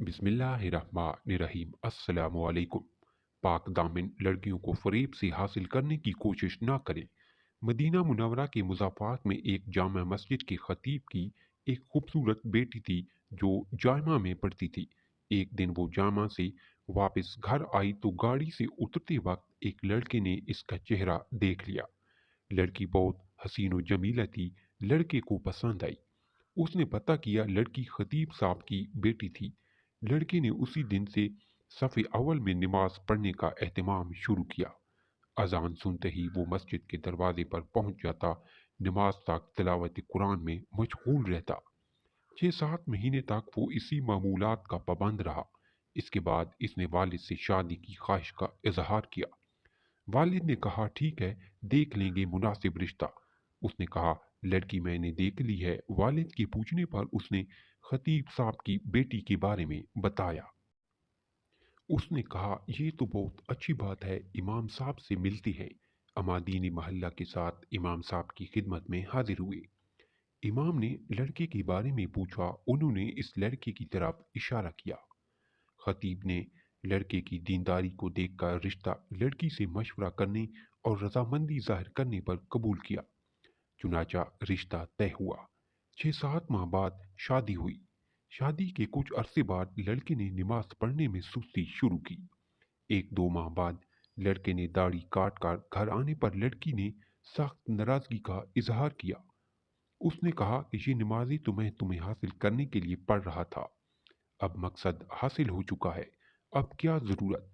बिस्मिल्लाहिर्रहमानिर्रहीम अस्सलामुअलैकुम। पाक दामन लड़कियों को फरेब से हासिल करने की कोशिश ना करें। मदीना मुनव्वरा के मुज़ाफ़ात में एक जामा मस्जिद के खतीब की एक खूबसूरत बेटी थी जो जामा में पढ़ती थी। एक दिन वो जामा से वापस घर आई तो गाड़ी से उतरते वक्त एक लड़के ने इसका चेहरा देख लिया। लड़की बहुत हसीन व जमीला थी। लड़के को पसंद आई। उसने पता किया लड़की खतीब साहब की बेटी थी। लड़के ने उसी दिन से सफ़े अव्वल में नमाज पढ़ने का एहतमाम शुरू किया। अजान सुनते ही वो मस्जिद के दरवाजे पर पहुंच जाता। नमाज तक तिलावत कुरान में मशगूल रहता। 6-7 महीने तक वो इसी मामूलात का पाबंद रहा। इसके बाद इसने वालिद से शादी की ख्वाहिश का इजहार किया। वालिद ने कहा ठीक है, देख लेंगे मुनासिब रिश्ता। उसने कहा लड़की मैंने देख ली है। वालिद के पूछने पर उसने खतीब साहब की बेटी के बारे में बताया। उसने कहा ये तो बहुत अच्छी बात है, इमाम साहब से मिलती है। अमादीनी महल्ला के साथ इमाम साहब की खिदमत में हाजिर हुए। इमाम ने लड़के के बारे में पूछा। उन्होंने इस लड़के की तरफ इशारा किया। खतीब ने लड़के की दीनदारी को देखकर रिश्ता लड़की से मशवरा करने और रजामंदी जाहिर करने पर कबूल किया। चुनाचा रिश्ता तय हुआ। 6-7 माह बाद शादी हुई। शादी के कुछ अरसे बाद लड़के ने नमाज पढ़ने में सुस्ती शुरू की। 1-2 माह बाद लड़के ने दाढ़ी काट कर घर आने पर लड़की ने सख्त नाराजगी का इजहार किया। उसने कहा कि ये नमाजी तो मैं तुम्हें हासिल करने के लिए पढ़ रहा था। अब मकसद हासिल हो चुका है, अब क्या ज़रूरत।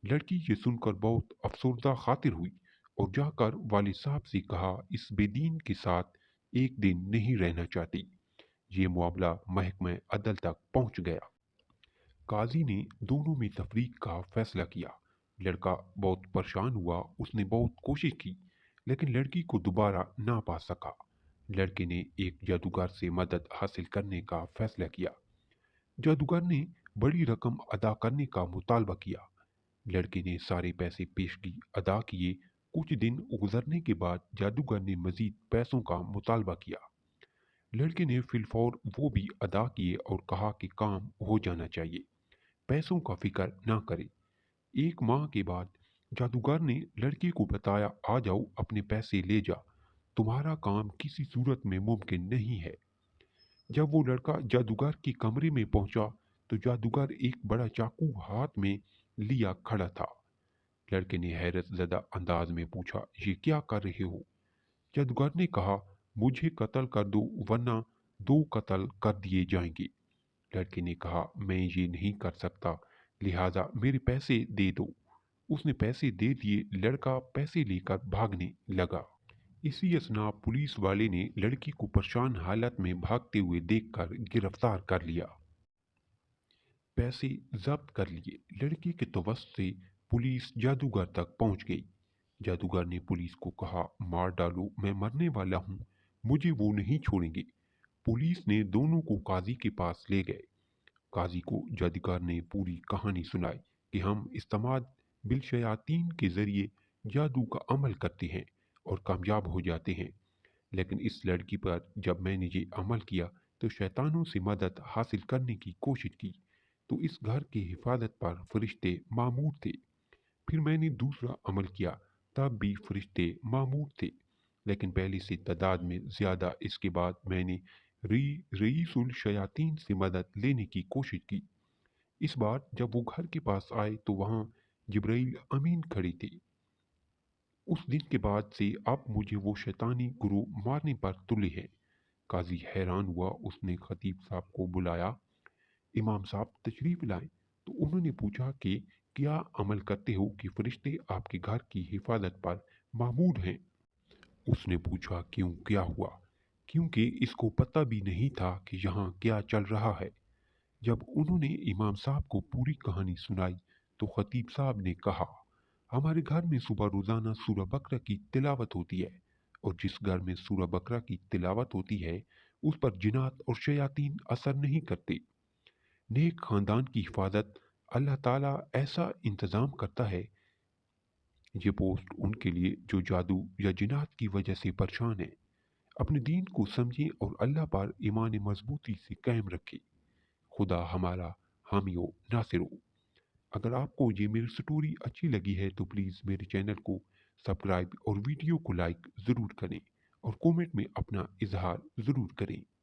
लड़की ये सुनकर बहुत अफसरदा खातिर हुई और जाकर वालिद साहब से कहा इस बेदीन के साथ एक दिन नहीं रहना चाहती। ये मामला महकमे अदल तक पहुंच गया। काजी ने दोनों में तफरीक का फैसला किया। लड़का बहुत परेशान हुआ। उसने बहुत कोशिश की लेकिन लड़की को दोबारा ना पा सका। लड़के ने एक जादूगर से मदद हासिल करने का फैसला किया। जादूगर ने बड़ी रकम अदा करने का मुतालबा किया। लड़के ने सारे पैसे पेशगी अदा किए। कुछ दिन गुजरने के बाद जादूगर ने मजीद पैसों का मुतालबा किया। लड़के ने फिलफौर वो भी अदा किए और कहा कि काम हो जाना चाहिए, पैसों का फिक्र ना करे। 1 माह के बाद जादूगर ने लड़के को बताया आ जाओ अपने पैसे ले जा, तुम्हारा काम किसी सूरत में मुमकिन नहीं है। जब वो लड़का जादूगर के कमरे में पहुंचा तो जादूगर एक बड़ा चाकू हाथ में लिया खड़ा था। लड़के ने हैरत ज़दा अंदाज में पूछा ये क्या कर रहे हो। जादूगर ने कहा मुझे कत्ल कर दो वरना 2 कत्ल कर दिए जाएंगे। लड़के ने कहा मैं ये नहीं कर सकता, लिहाजा मेरे पैसे दे दो। उसने पैसे दे दिए। लड़का पैसे लेकर भागने लगा। इसी असना पुलिस वाले ने लड़की को परेशान हालत में भागते हुए देखकर गिरफ्तार कर लिया। पैसे जब्त कर लिए। लड़की के तवस्त से पुलिस जादूगर तक पहुंच गई। जादूगर ने पुलिस को कहा मार डालो, मैं मरने वाला हूँ, मुझे वो नहीं छोड़ेंगे। पुलिस ने दोनों को काजी के पास ले गए। काजी को जादूगर ने पूरी कहानी सुनाई कि हम इस्तेमाल बिलशयातीन के जरिए जादू का अमल करते हैं और कामयाब हो जाते हैं। लेकिन इस लड़की पर जब मैंने ये अमल किया तो शैतानों से मदद हासिल करने की कोशिश की तो इस घर की हिफाजत पर फरिश्ते मामूर थे। फिर मैंने दूसरा अमल किया, तब भी फरिश्ते मामूर थे, लेकिन पहले से तादाद में ज़्यादा। इसके बाद मैंने रईसुल शयातीन से मदद लेने की कोशिश की। इस बार जब वो घर के पास आए तो वहाँ जिब्राइल अमीन खड़े थे। उस दिन के बाद से अब मुझे वो शैतानी गुरु मारने पर तुले हैं। काजी हैरान हुआ। उसने खतीब साहब को बुलाया। इमाम साहब तशरीफ लाए तो उन्होंने पूछा कि क्या अमल करते हो कि फरिश्ते आपके घर की हिफाजत पर मामूर हैं। उसने पूछा क्यों, क्या हुआ। क्योंकि इसको पता भी नहीं था कि यहाँ क्या चल रहा है। जब उन्होंने इमाम साहब को पूरी कहानी सुनाई तो खतीब साहब ने कहा हमारे घर में सुबह रोज़ाना सूरह बकरा की तिलावत होती है और जिस घर में सूरह बकरा की तिलावत होती है उस पर जिनात और शयातीन असर नहीं करते। नेक खानदान की हिफाजत अल्लाह ताला ऐसा इंतज़ाम करता है। ये पोस्ट उनके लिए जो जादू या जिनात की वजह से परेशान है। अपने दीन को समझें और अल्लाह पर ईमान मजबूती से कायम रखें। खुदा हमारा حامی و ناصر ہو۔ اگر آپ کو یہ میری سٹوری اچھی لگی ہے تو پلیز میرے چینل کو سبسکرائب اور ویڈیو کو لائک ضرور کریں اور کومنٹ میں اپنا اظہار ضرور کریں۔